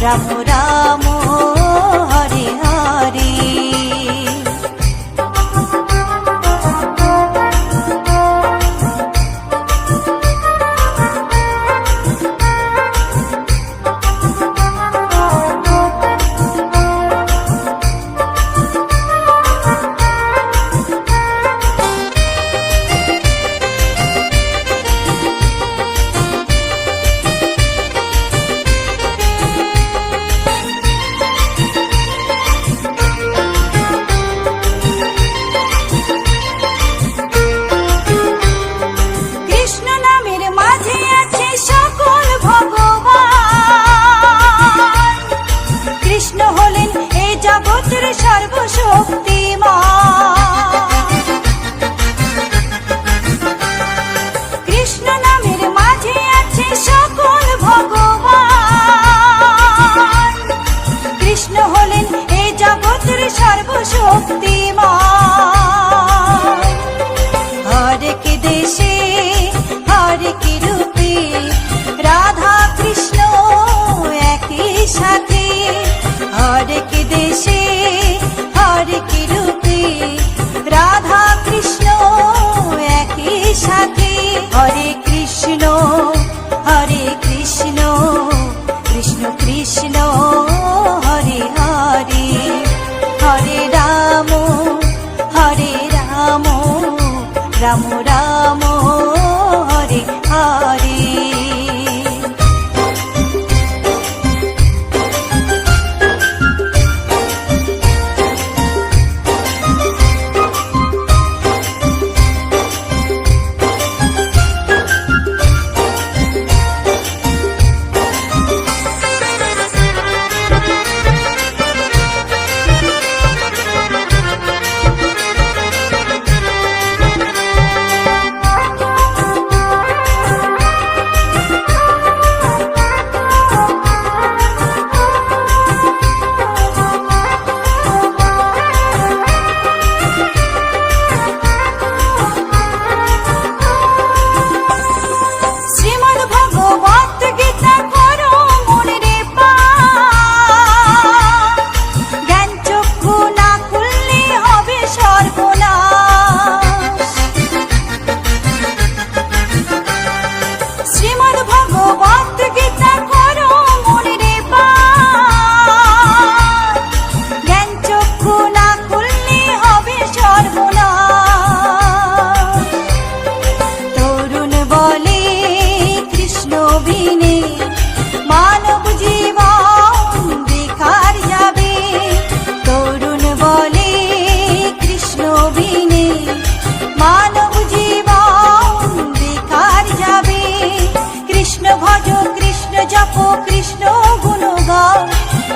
রাম রাম হরে হরে। রাম রাম হরে হরে।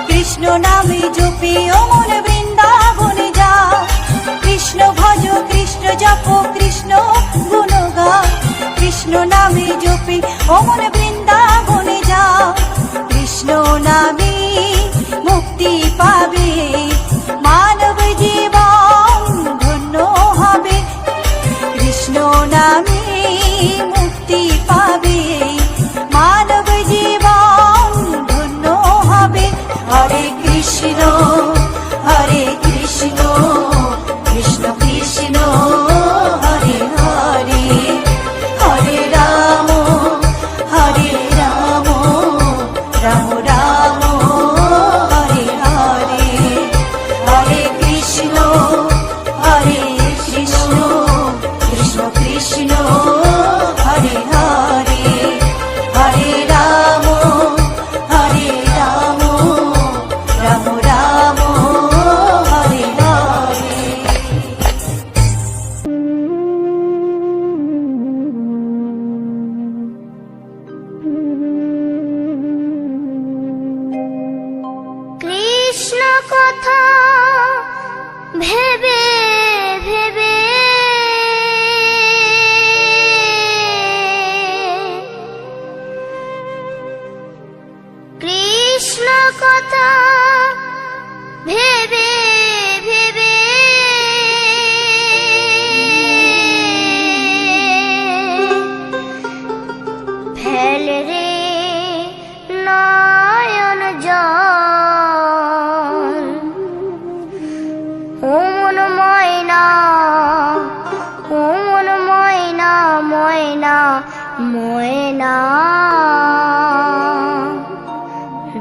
কৃষ্ণ নামে জপে অমন বৃন্দাবনে যাও, কৃষ্ণ ভজ কৃষ্ণ জপ কৃষ্ণ গুণ গাও, কৃষ্ণ নামে জপে অমন বৃন্দাবনে যাও, কৃষ্ণ নামে মুক্তি পাবে মানব জীবন ধন্য হবে, কৃষ্ণ নামে মুক্তি পাবে মানব জীবন ধন্য হবে। হরে কৃষ্ণ কৃষ্ণ কৃষ্ণ হরে হরে, হরে রাম রাম রাম হরে হরে, হরে কৃষ্ণ কৃষ্ণ কৃষ্ণ হরে হরে, হরে রাম রাম রাম হরে হরে। কৃষ্ণ কথা ভেবে ভেবে কৃষ্ণ কথা ভেবে ভেবে ফেল রে নয়ন জল।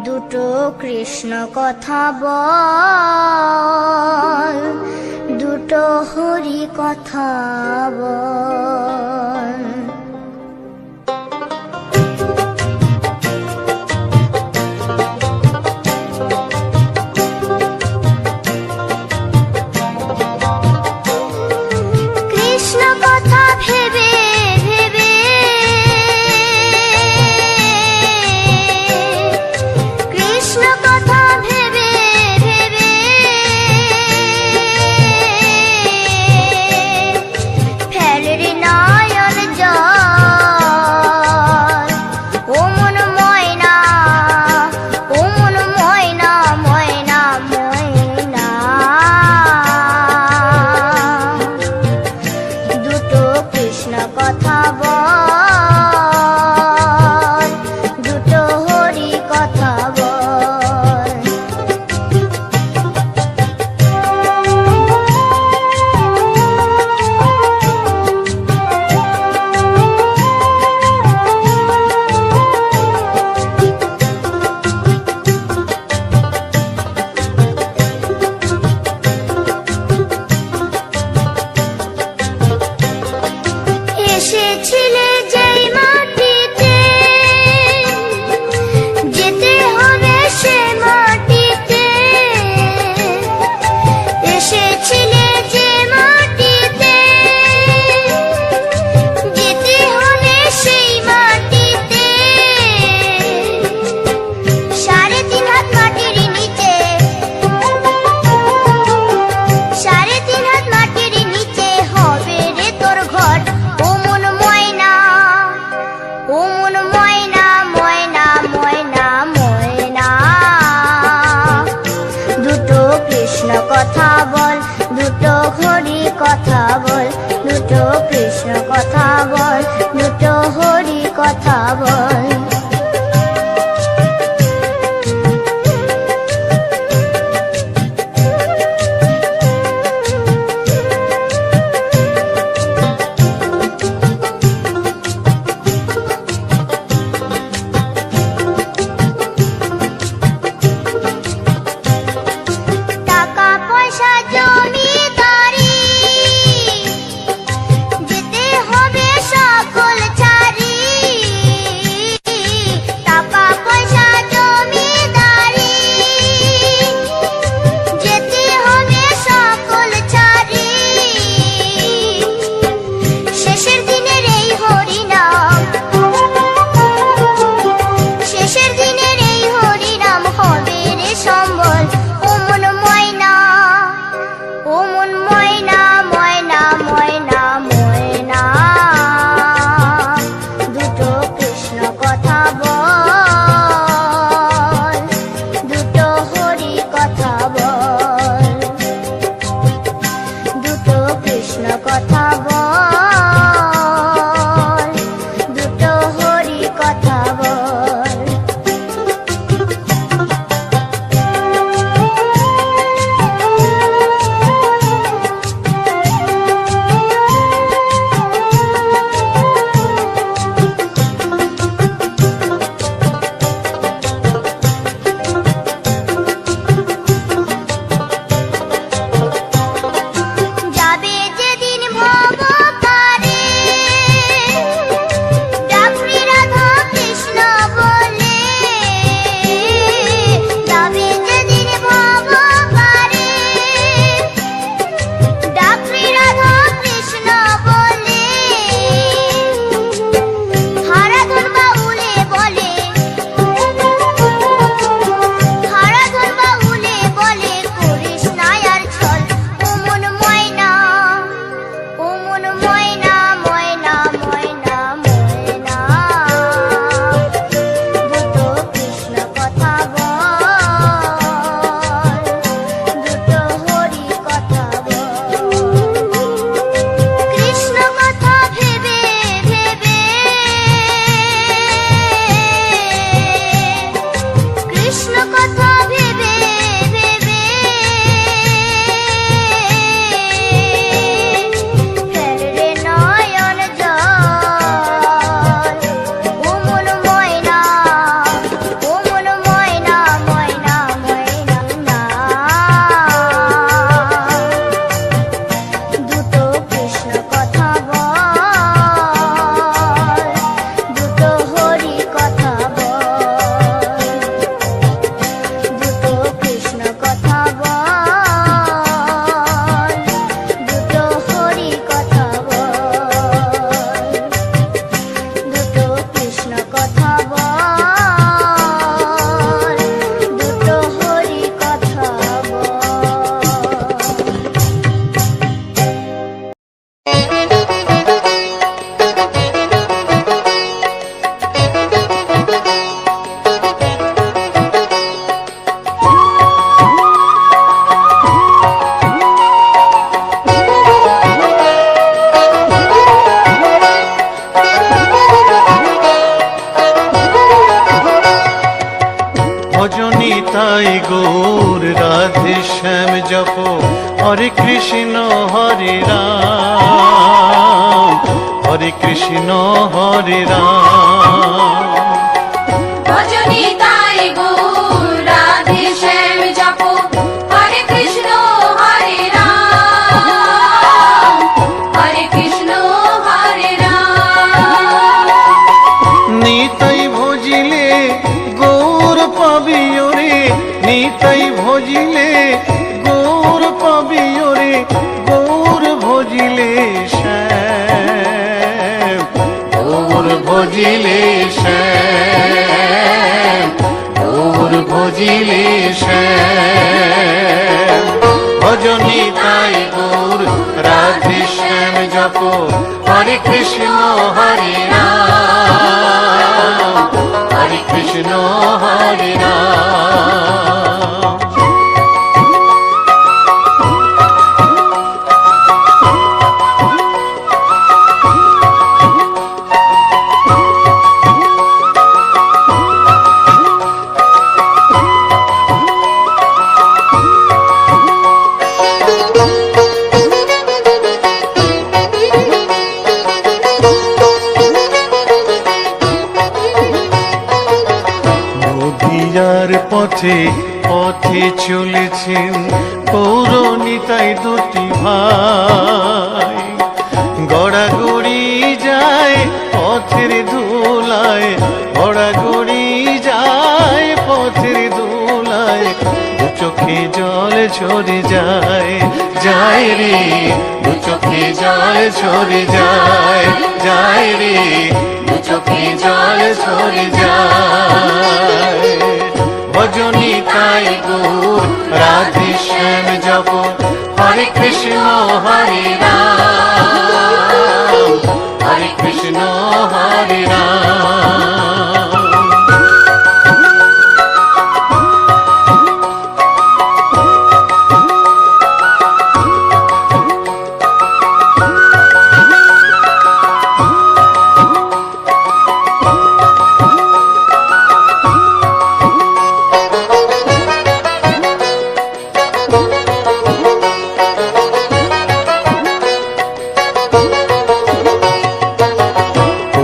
দুটো কৃষ্ণ কথা বল, দুটো হরি কথা বল। কৃষ্ণ কথা ভেবে ভেবে, কৃষ্ণ কথা ভেবে ভেবে ফেলের নয়ন জল। ও মন ময়না, ও মন ময়না, ময়না ময়না। দুটো কৃষ্ণ কথা বল, দুটো হরি কথা বল। এসেছিলে যেই মাটিতে, যেতে হবে সে মাটিতে। এসেছিলে যে মাটিতে, যেতে হবে সেই মাটিতে। 3.5 হাত মাটির নিচে, 3.5 হাত মাটির নিচে হবে রে তোর ঘর। ও মন ময়না, ও মন ময়না, ময়না ময়না ময়না। দুটো কৃষ্ণ কথা বল, দুটো হরি কথা বল, দুটো কৃষ্ণ কথা বল, দুটো হরি কথা বল। টাকা পয়সা জমিদারি, যেতে হবে ভজনী তাই গৌর রাধে শ্যাম জপ হরে কৃষ্ণ হরে রাম হরে কৃষ্ণ হরে রাম ভজনী তাই গৌর রাধে শ্যাম জপ হরে কৃষ্ণ হরে রাম হরে কৃষ্ণ হরে রাম নিতাই ভজিলে গৌর পাবি ওরে নিতাই ভজিলে গৌর পাবি ওরে গৌর ভজিলে শ্যাম গৌর ভজিলে শ্যাম গৌর ভজিলে শ্যাম ভজনী তাই গৌর রাধে শ্যাম জপ হরে কৃষ্ণ হরে রাম হরে কৃষ্ণ হরে রাম নদিয়ার পথে পথে চলেছেন পৌরনিতাই দুটি ভাই গড়াগড়ি যায় পথের ধুলায় গড়াগড়ি যায় পথের ধুলায় দু চোখে জল ঝরে যায় যায় রে দু চোখে জল ঝরে যায় যায় রে দু চোখে জল ঝরে যায় ভজনী তাই গৌর রাধে শ্যাম জপ হরে কৃষ্ণ হরে রাম হরে কৃষ্ণ হরে রাম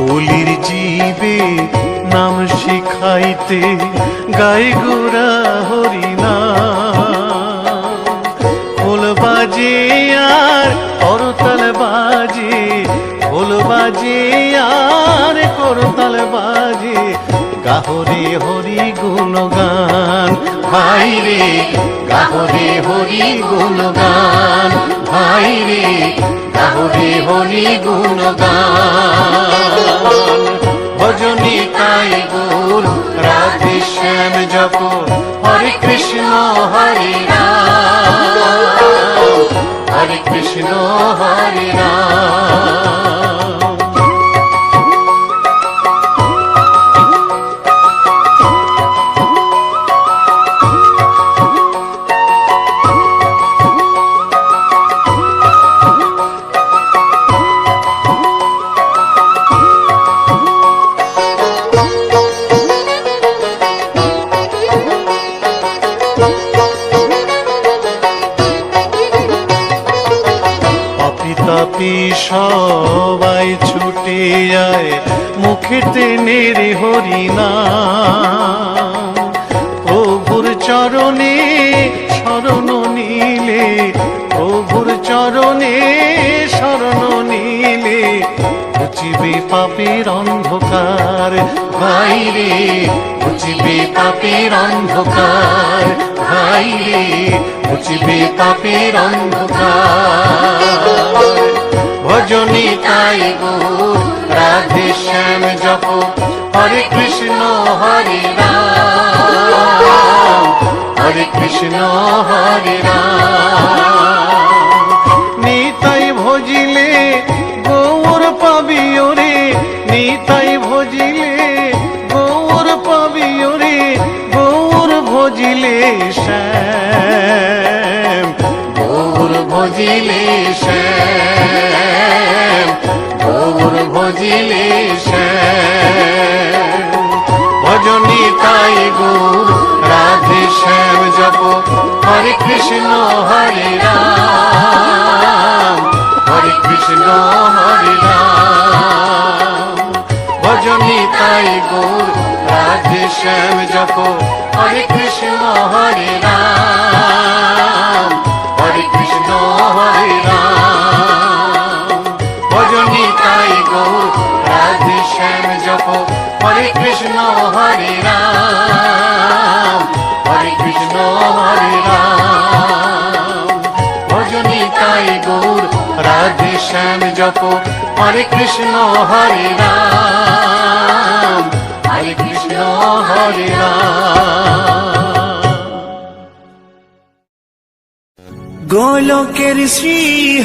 কলির জীবে নাম শিখাইতে গাই গোরা হরি নাম খোল বাজে আর করতাল বাজে খোল বাজে আর করতাল বাজে গাহরে হরি গুণগান ভাই রে গাহরে হরি গুণগান ভাই রে গাহরে হরি গুণগান ভজনী তাই গৌর রাধে শ্যাম জপ হরে কৃষ্ণ হরে রাম হরে কৃষ্ণ হরে রাম তাপি সবাই ছুটে যায় মুখেতে নেরে হরি নাম প্রভুর চরণে শরণ নিলে প্রভুর চরণে শরণ নিলে ঘুচিবে পাপের অন্ধকার ভাই রে ঘুচিবে পাপের অন্ধকার ভাই রে ঘুচিবে পাপের অন্ধকার ভজনী তাই গৌর রাধে শ্যাম জপ হরে কৃষ্ণ হরে রাম হরে কৃষ্ণ হরে রাম নিতাই ভজিলে গৌর পাবি ওরে নিতাই ভজিলে গৌর পাবি ওরে গৌর ভজিলে শ্যাম গৌর ভজিলে শ্যাম গৌর ভজিলে শ্যাম ভজনী তাই গৌর শ্যাম জপ হরে কৃষ্ণ হরে রাম, হরে কৃষ্ণ হরে রাম। ভজনী তাই গৌর রাধে শ্যাম জপ হরে কৃষ্ণ হরে রাম, হরে কৃষ্ণ হরে রাম। ভজনী তাই গৌর রাধে শ্যাম জপ হরে কৃষ্ণ হরে রাম, হরে কৃষ্ণ হরে রাম। ভজনী তাই গৌর রাধে শ্যাম জপ হরে কৃষ্ণ হরে রাম, হরে কৃষ্ণ হরে রাম। গোলকের শ্রী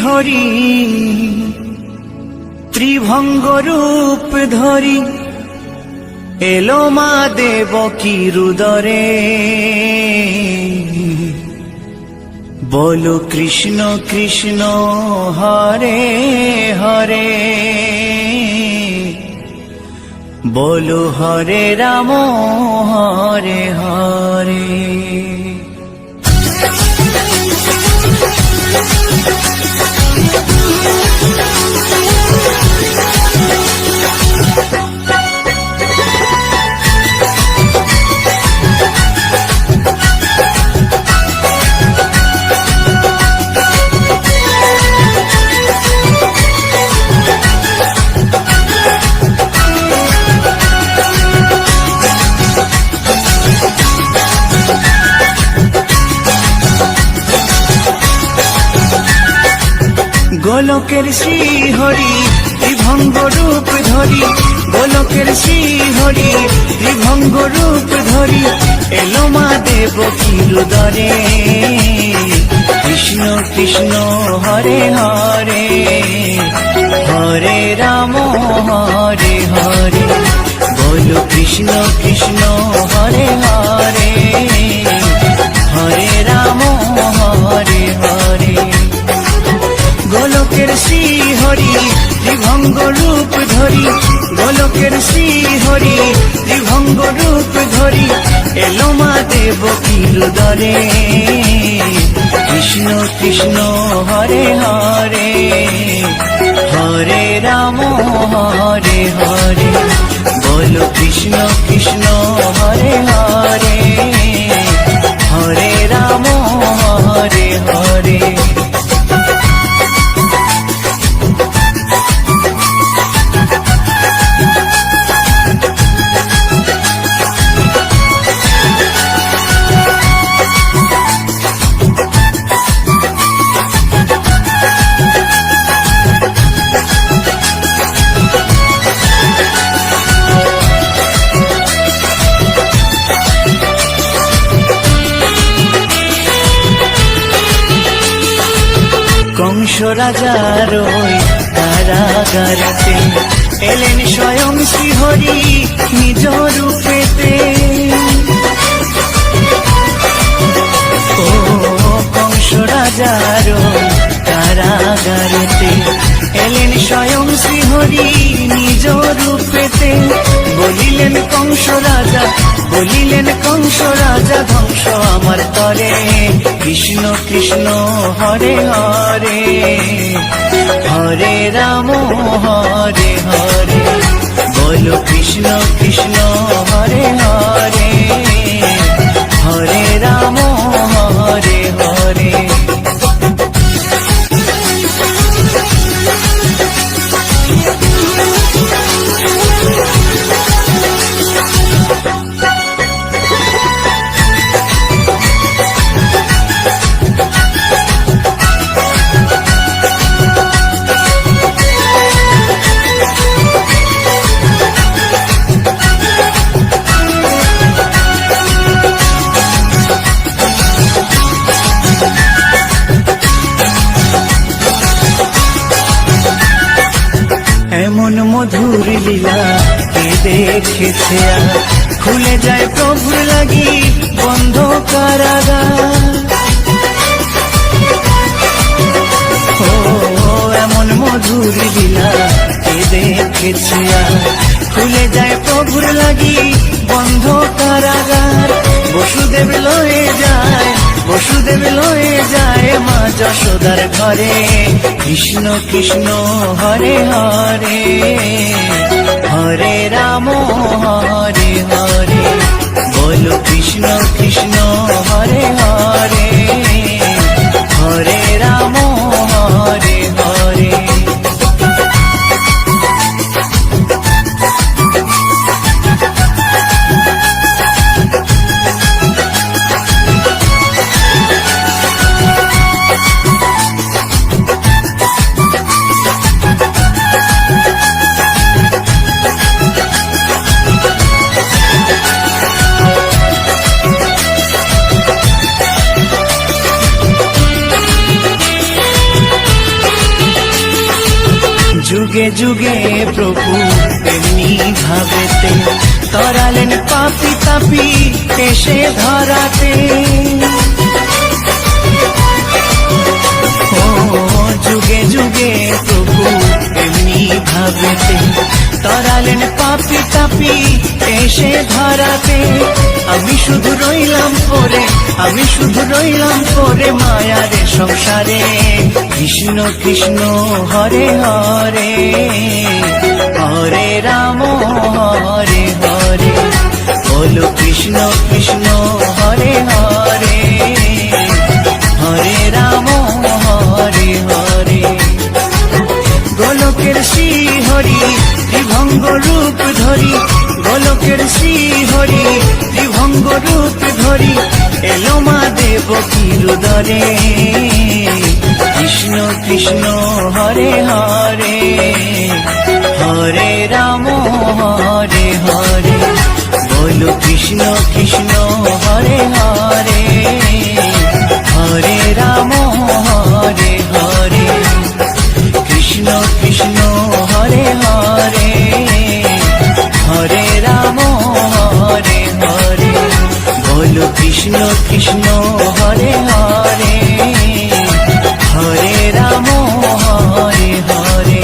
হরি ত্রিভঙ্গ রূপ ধরি এলো মা দেবকীর উদরে। বলো কৃষ্ণ কৃষ্ণ হরে হরে, বলো হরে রাম হরে হরে। গোলকের শ্রী হরি ত্রিভঙ্গ রূপ ধরি, গোলকের শ্রী হরি ত্রিভঙ্গ রূপ ধরি এলো মা দেবকীর উদরে। কৃষ্ণ কৃষ্ণ হরে হরে, হরে রাম হরে হরে। বলো কৃষ্ণ কৃষ্ণ হরে হরে, হরে রাম হরে হরে। গোলকের শ্রী হরি ত্রিভঙ্গ রূপ ধরি, গোলকের শ্রী হরি ত্রিভঙ্গ রূপ ধরি এলো মা দেবকীর উদরে। কৃষ্ণ কৃষ্ণ হরে হরে, হরে রাম হরে হরে। বলো কৃষ্ণ কৃষ্ণ হরে হরে, হরে রাম হরে হরে। কংস রাজার ওই কারাগারেতে এলেন স্বয়ং শ্রীহরি নিজ রূপেতে। ও কংস রাজার ওই কারাগারেতে এলেন স্বয়ং শ্রীহরি নিজ রূপেতে। বলিলেন কংস রাজা, বলিলেন কংস রাজা ধ্বংস আমার তরে। কৃষ্ণ কৃষ্ণ হরে হরে, হরে রাম হরে হরে। বলো কৃষ্ণ কৃষ্ণ হরে হরে, হরে রাম হরে হরে। এমন মধুর লীলা কে দেখেছে আর, খুলে যায় প্রভুর লাগি বন্ধ কারাগার। ও এমন মধুর লীলা কে দেখেছে আর, খুলে যায় প্রভুর লাগি বন্ধ কারাগার। বসুদেব লয়ে যায় মা যশোদার ঘরে। কৃষ্ণ কৃষ্ণ হরে হরে, হরে রাম হরে হরে, বলো কৃষ্ণ কৃষ্ণ হরে হরে, হরে রাম হরে হরে। যুগে যুগে প্রভু তেমনি ভাবেতে তরালেন পাপি তাপি এসে ধরাতে। ও যুগে যুগে প্রভু তেমনি ভাবেতে তরালেন পাপি তাপি এসে ধরাতে। আমি শুধু রইলাম পরে মায়ারে সংসারে। কৃষ্ণ কৃষ্ণ হরে হরে, হরে রাম হরে হরে, বলো কৃষ্ণ কৃষ্ণ হরে হরে, হরে রাম হরে হরে। গোলকের শ্রীহরি ত্রিভঙ্গ রূপ ধরি, গোলকের শ্রীহরি ত্রিভঙ্গ রূপ ধরি, এলো মা দেবকীর উদরে। কৃষ্ণ কৃষ্ণ হরে হরে, হরে রাম হরে হরে, বলো কৃষ্ণ কৃষ্ণ হরে হরে, হরে রাম হরে হরে। কৃষ্ণ কৃষ্ণ হরে হরে, হরে রাম হরে হরে, বলো কৃষ্ণ কৃষ্ণ হরে হরে, হরে রাম হরে হরে।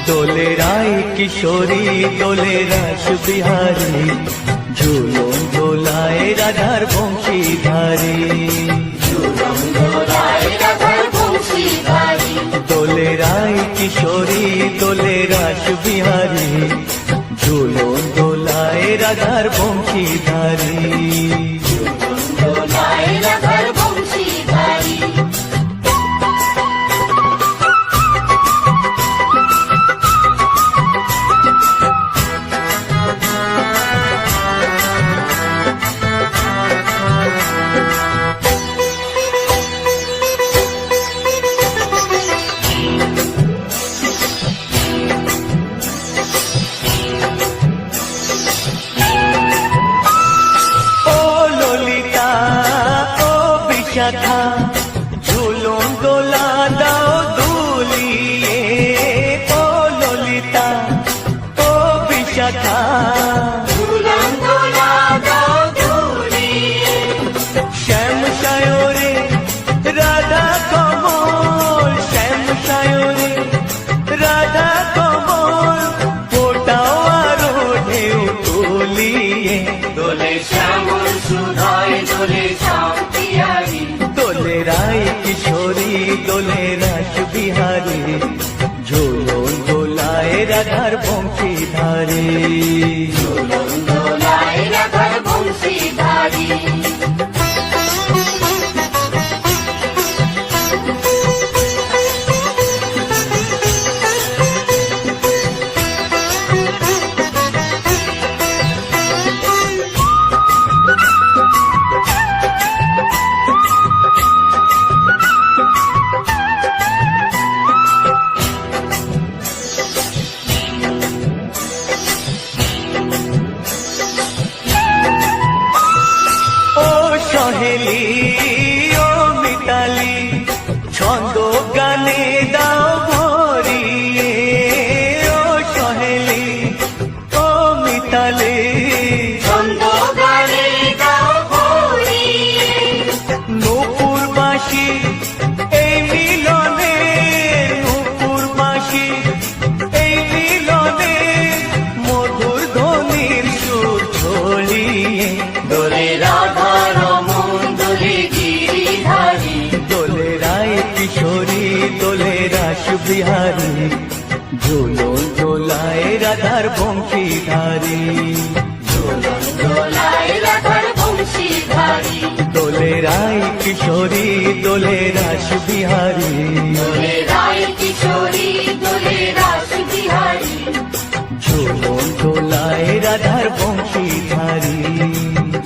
দোলে রায় কিশোরী দোলে রাস বিহারী, ঝুলন দোলায় রাধার বংশীধারী। দোলে রায় কিশোরী দোলে রাস বিহারী, ঝুলন দোলায় রাধার বংশীধারী। বিশাখা ঝুলন দোলা দাও দুলিয়ে, ও ললিতা ও বিশাখা ঝুলন দোলা দাও দুলিয়ে। শ্যাম সায়রে রাধা কমল, শ্যাম সায়রে রাধা কমল, ফোটাও আরো ঢেউ তুলিয়ে। দোলে শ্যামল সুধায় দোলে শান্তিয়ারি, দোলে রায় কিশোরী দোলে রাস বিহারী, ঝুলন দোলায় রাধার বংশীধারী। ঝুলন দোলায় রাধার বংশীধারী। ঝুলন দোলায় রাধার বংশীধারী দোলায় রাধার বংশীধারী দোলে রায় কিশোরী দোলে রাস বিহারী দোলে রায় কিশোরী দোলে রাস বিহারী ঝুলন দোলায় রাধার বংশীধারী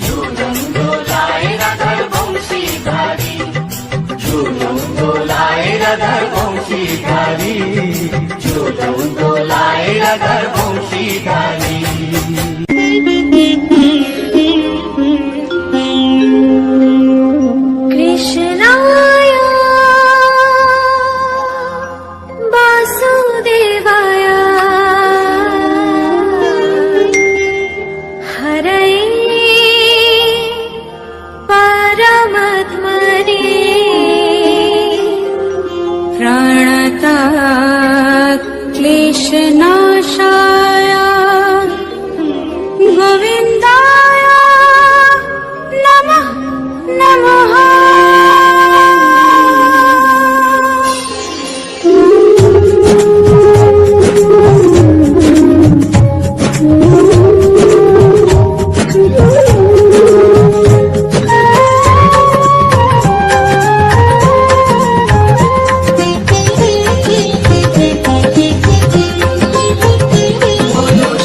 ঝুলন দোলায় রাধার বংশীধারী ঝুলন দোলায় রাধার বংশীধারী ঝুলন দোলায় রাধার বংশীধারী কৃষ্ণায় বাসুদেবায় হরয়ে পরমাত্মনে প্রাণতাৎ ক্লেশনাশায় গোবিন্দায় নমঃ নমঃ।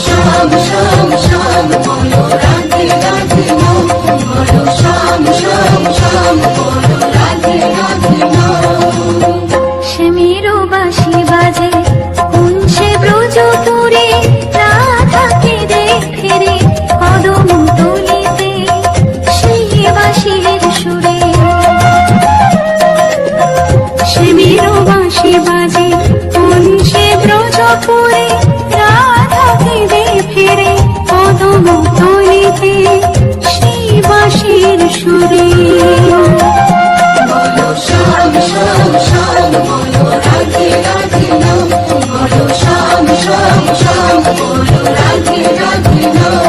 শ্যাম শ্যাম শ্যাম বলো রাধে রাধে নাম বলো শ্যাম শ্যাম শ্যাম বলো রাধে রাধে নাম শ্যামেরও বাঁশি বাজে কুঞ্জে ব্রজপুরে রাধাকে দেখে রে কদম তলিতে সেই বাঁশির সুরে শ্যামেরও বাঁশি বাজে কুঞ্জে ব্রজপুরে রাধাকে দেখে রে কদম তলিতে সেই বাঁশির সুরে বলো শ্যাম শ্যাম শ্যাম বলো রাধে রাধে নাম বলো শ্যাম শ্যাম শ্যাম বলো রাধে রাধে নাম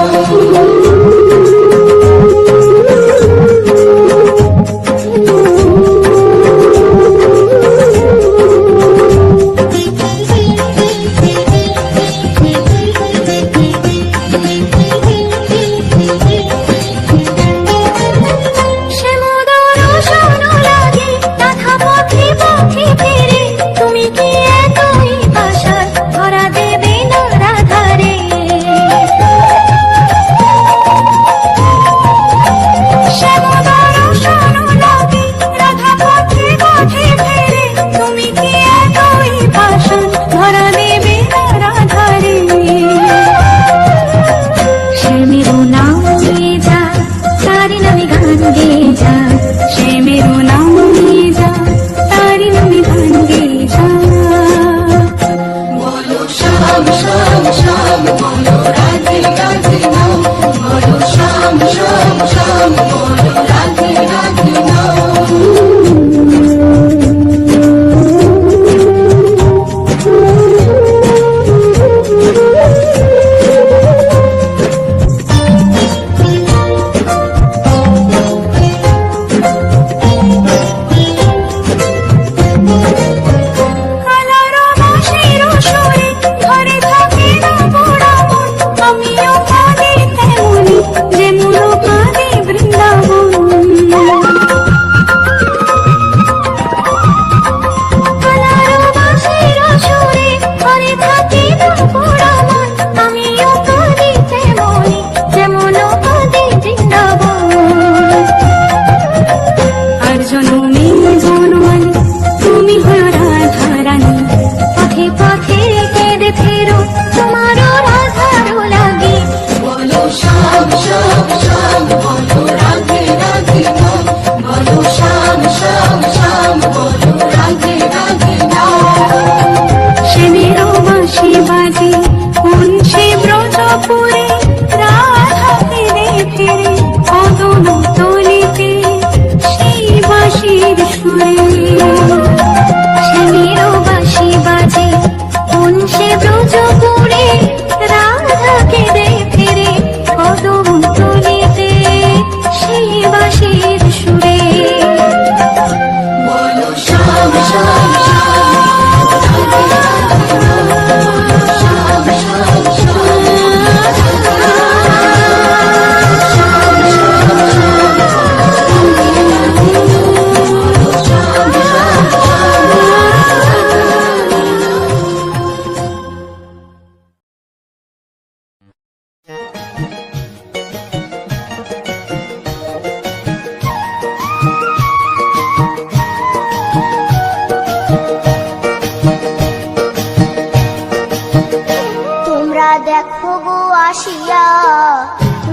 শ্যামোদর শোনো লাগে রাধা পথে পথে ফেরে তুমি কি এতই পাশার ধরা দেবে না রাধারে শ্যামোদর শোনো লাগে রাধা পথে পথে ফেরে তুমি কি এতই পাশার ধরা দেবে না রাধারে শ্যামেরও নাম নিয়ে যা তারি নামে গান গেয়ে যা শ্যামেরও নাম নিয়ে যা তারি নামে গান গেয়ে যা বলো শ্যাম শ্যাম শ্যাম বলো রাধে রাধে নাম বলো শ্যাম শ্যাম শ্যাম বলো রাধে রাধে নাম কালারো বাঁশির সুরে ঘরে থাকে না পোড়া মন আমিও কাঁদি তেমনি যেমন কাঁদি বৃন্দাবন কালারো বাঁশির সুরে ঘরে থাকে না পোড়া মন আমিও কাঁদি তেমনি যেমন কাঁদি বৃন্দাবন আর জনমে জনমানি তুমি হলো রাধারানী পথে পথে কেঁদে ফেরো তোমারও রাধারও লাগে বলো শ্যাম শ্যাম শ্যাম বলো রাধে রাধে নাম বলো শ্যাম শ্যাম শ্যাম বলো রাধে রাধে নাম শ্যামেরও বাঁশি বাজে কুঞ্জে ব্রজপুরে রাধাকে দেখে রে কদম তলিতে সেই বাঁশির সুরে শ্যামেরও বাঁশি বাজে কুঞ্জে ব্রজপুরে রাধাকে দেখে রে কদম তলিতে সেই বাঁশির সুরে বলো শ্যাম শ্যাম শ্যাম রাধে রাধে দেখো গো আসিয়া,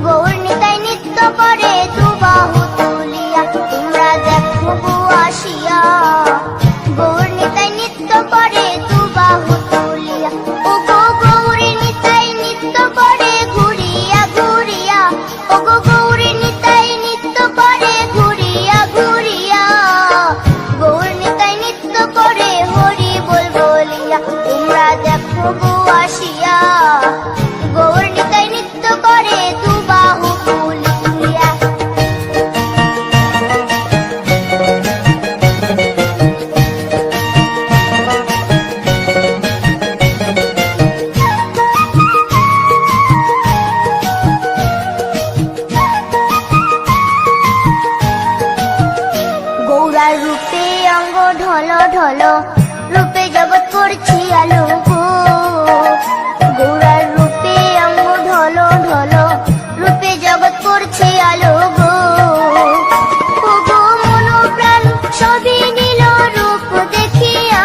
গৌর নিতাই নৃত্য করে দুবাহু তুলিয়া। তোমরা দেখো গো আসিয়া, গৌর নিতাই নৃত্য করে দুবাহু তুলিয়া। ও গো গৌরী নিতাই নৃত্য করে ঘুরিয়া ঘুরিয়া, ও গো গৌরী নিতাই নৃত্য করে ঘুরিয়া ঘুরিয়া। গৌর নিতাই নৃত্য করে হরি বল বলিয়া। তোমরা দেখো গো আসিয়া, গৌর নিতাই নৃত্য করে দুবাহু তুলিয়া। গৌরার রূপে অঙ্গ ঢল ঢল, রূপে জগৎ করছি আলো গো। গৌরার রূপে অঙ্গ ঢল ঢল, রূপে জগৎ করছি আলো গো। ও গো মন প্রাণ সবই নীল রূপ দেখিয়া,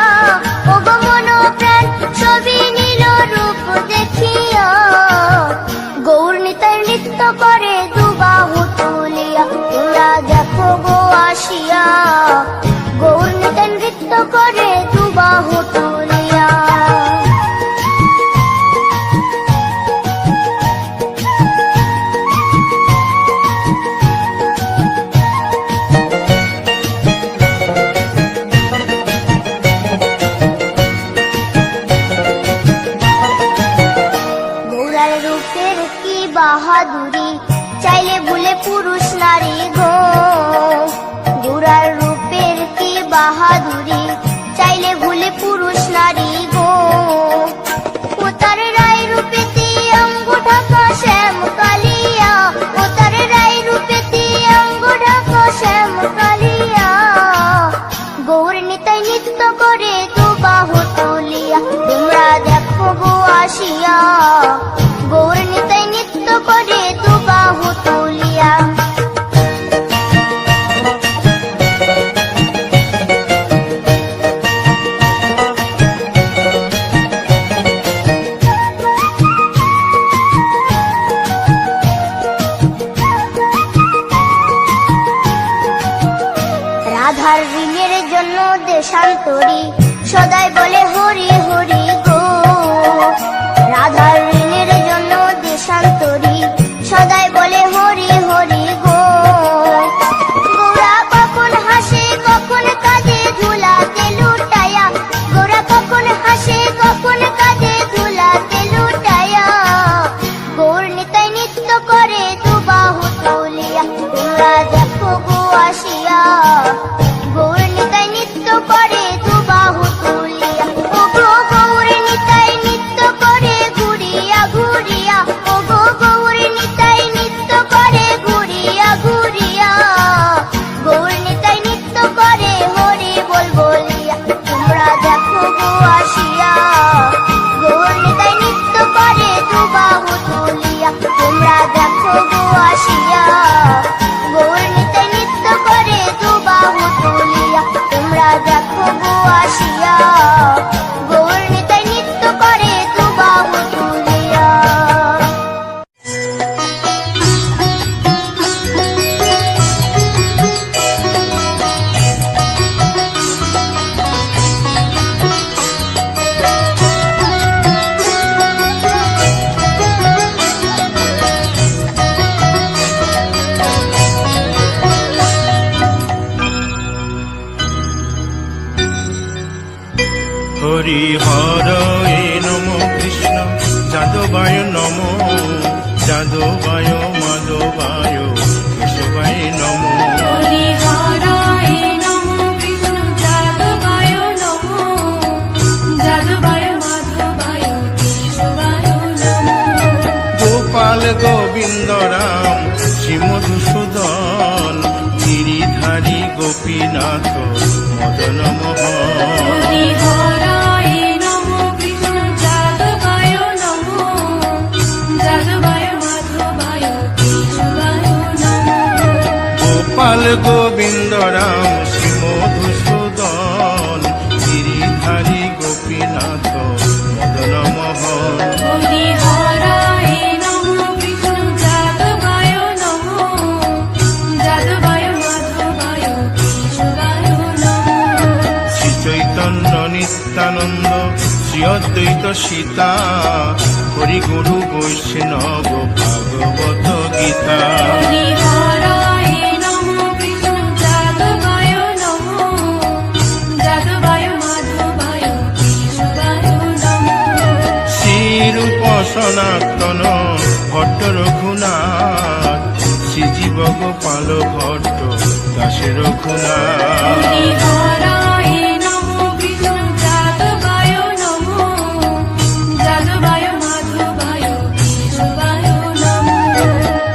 ও গো মন প্রাণ সবই নীল রূপ দেখিয়া। গৌর নিতাই নৃত্য করে দুবাহু তুলিয়া। তোমরা দেখো গো আসিয়া, গৌর নিতাই নৃত্য করে দুবাহু তুলিয়া। গৌরার রূপের কি বাহাদুরি, চাইলে ভুলে পুরুষ নারী গো। গৌরার রূপের কি বাহাদুরি, চাইলে ভুলে পুরুষ নারী গো। ও তার রায় রূপেতে অঙ্গ ঢাকা শ্যাম কালিয়া, ও তার রায় রূপেতে অঙ্গ ঢাকা শ্যাম কালিয়া। গৌর নিতাই নৃত্য করে দুবাহু তুলিয়া। তোমরা দেখো গো আসিয়া, গৌর নিতাই নৃত্য করে দুবাহু তুলিয়া। রাধার ঋণের জন্য দেশান্তরী, সদাই বলে হরি হরি গো। রাধার ঋণের জন্য দেশান্তরী, সদাই বলে হরি হরি গো। গৌরা কখন হাসে কখন কাঁদে ধুলাতে লুটায়া, গৌরা কখন হাসে কখন কাঁদে ধুলাতে লুটায়া। গৌর নিতাই নৃত্য করে দুবাহু তুলিয়া। তোমরা দেখো গো আসিয়া, গৌর নিতাই নৃত্য করে দুবাহু তুলিয়া। ও গো গৌর নিতাই নৃত্য করে ঘুরিয়া ঘুরিয়া, ও গো গৌর নিতাই নৃত্য করে ঘুরিয়া ঘুরিয়া। গৌর নিতাই নৃত্য করে হরি বল বলিয়া। তোমরা দেখো গো আসিয়া, গৌর নিতাই নৃত্য করে দুবাহু তুলিয়া। তোমরা দেখো গো আসিয়া, গৌর নিতাই নৃত্য করে দুবাহু তুলিয়া। তোমরা দেখো গো আসিয়া, গৌর নিতাই নৃত্য করে দুবাহু তুলিয়া। হরি হরয়ে নম কৃষ্ণ যাদবায় নম, যাদবায় মাধবায় কেশবায় নম। হরি হরায় নমো কৃষ্ণ যাদবায় নমো, যাদবায় মাধবায় কেশবায় নমো। গোপাল গোবিন্দ রাম শ্রী মধুসূদন, গিরিধারী গোপীনাথ মদন মোহন। হরি হরায় নমো কৃষ্ণ যাদবায় নমো, যাদবায় মাধবায় কেশবায় নমো। গোপাল গোবিন্দ রাম শ্রী মধুসূদন, গিরিধারী গোপীনাথ মদন মোহন হরি হরায় নমঃ বিষ্ণু যাদবায় নমঃ যাদবায় মাধবায় কেশবায় নমঃ শ্রী চৈতন্য নিত্যানন্দ শ্রী অদ্বৈত সীতা হরি গুরু বৈষ্ণব ভাগবত গীতা হরি হরায় নমঃ বিষ্ণু যাদবায় নমঃ যাদবায় মাধবায় কেশবায় নমঃ শ্রীরূপ সনাতন ভট্ট রঘুনাথ শ্রীজীব গোপাল ভট্ট দাসে রঘুনাথ হরি হরায় নমঃ বিষ্ণু যাদবায় নমঃ যাদবায় মাধবায় কেশবায় নমঃ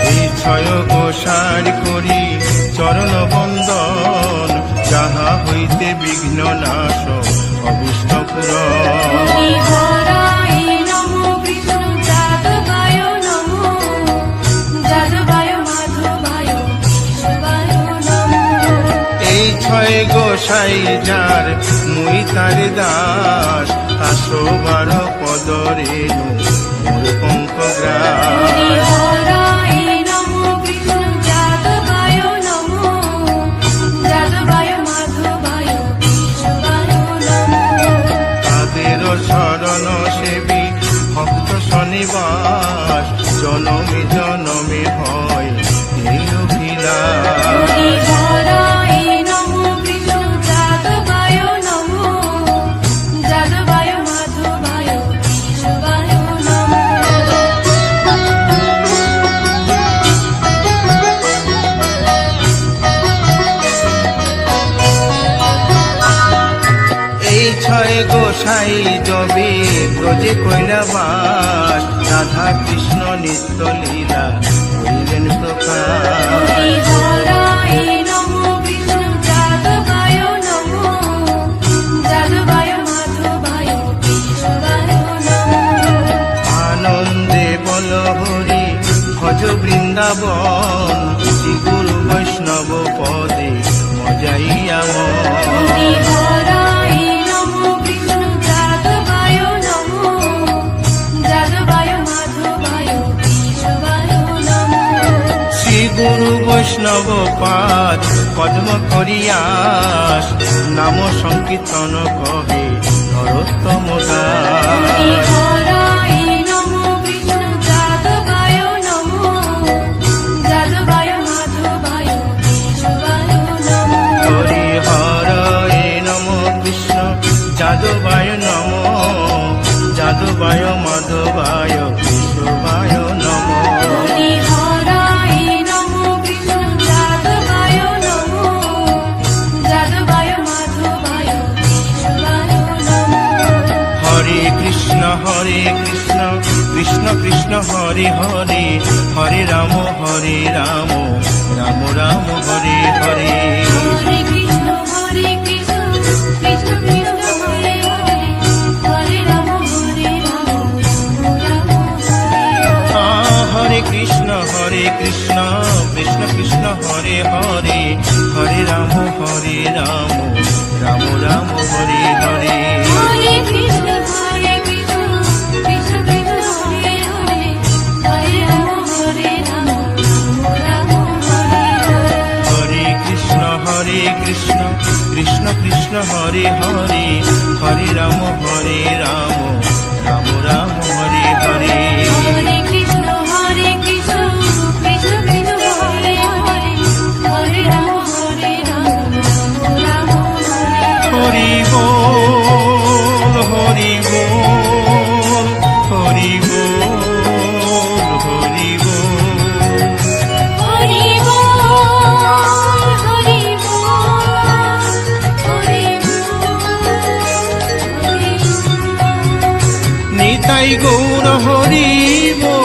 এই ছয় গোসার করি চরণ বন্দন যাহা হইতে বিঘ্ন নাশ অবুষ্ট পুরন হরি হরায় নমঃ বিষ্ণু যাদবায় নমঃ যাদবায় মাধবায় কেশবায় নমঃ এই ছয় গোসাই যার মুই তার দাস 112 পদ রেণু মোর পঙ্ক হরি গ্রাস হরায় নমঃ বিষ্ণু যাদবায় নমঃ যাদবায় মাধবায় কেশবায় নমঃ তাদের শরণ সেবী ভক্ত শনিবাস জনমে জনমে হয় এই অভিলাষ হরি হরায় নমঃ বিষ্ণু যাদবায় নমঃ যাদবায় মাধবায় কেশবায় নমঃ এই ছয় গোসাই জবে ব্রজে কৈলাবাস রাধা কৃষ্ণ নিত্য লীলা করিলেন প্রকাশ হরি হরায় নমঃ বিষ্ণু যাদবায় নমঃ যাদবায় মাধবায় কেশবায় নমঃ আনন্দে বল হরি ভজ বৃন্দাবন শ্রী গুরু বৈষ্ণব পদে মজাইয়া হরি হরায় নমঃ বিষ্ণু যাদবায় নমঃ যাদবায় মাধবায় কেশবায় নমঃ শ্রী গুরু বৈষ্ণব পাদ পদ্ম করিয়াস নাম সংকীর্তন কহে নরোত্তম হরি দাস হরায় নমঃ বিষ্ণু যাদবায় নমঃ যাদবায় মাধবায় কেশবায় নমঃ হরি হরে নম কৃষ্ণ যাদবায় নম যাদবায় মাধবায় কেশবায় নম হরি হরায় নমঃ বিষ্ণু যাদবায় নমঃ যাদবায় মাধবায় কেশবায় নমঃ হরে কৃষ্ণ কৃষ্ণ কৃষ্ণ হরে হরে হরে রাম রাম রাম হরে হরে হরে কৃষ্ণ কৃষ্ণ কৃষ্ণ হরে হরে হরে রাম রাম হরে কৃষ্ণ কৃষ্ণ কৃষ্ণ হরে হরে হরে রাম রাম রাম হরে হরে হরে কৃষ্ণ কৃষ্ণ কৃষ্ণ কৃষ্ণ হরে হরে হরে রাম রাম হরে হরে হরে কৃষ্ণ কৃষ্ণ কৃষ্ণ হরে হরে হরে রাম রাম রাম হরে হরে হরে কৃষ্ণ কৃষ্ণ কৃষ্ণ কৃষ্ণ হরে হরে হরে রাম রাম হরে হরি বল হরি বল হরি বল হরি বল হরি বল হরি বল হরি বল নিতাই গৌর হরি বল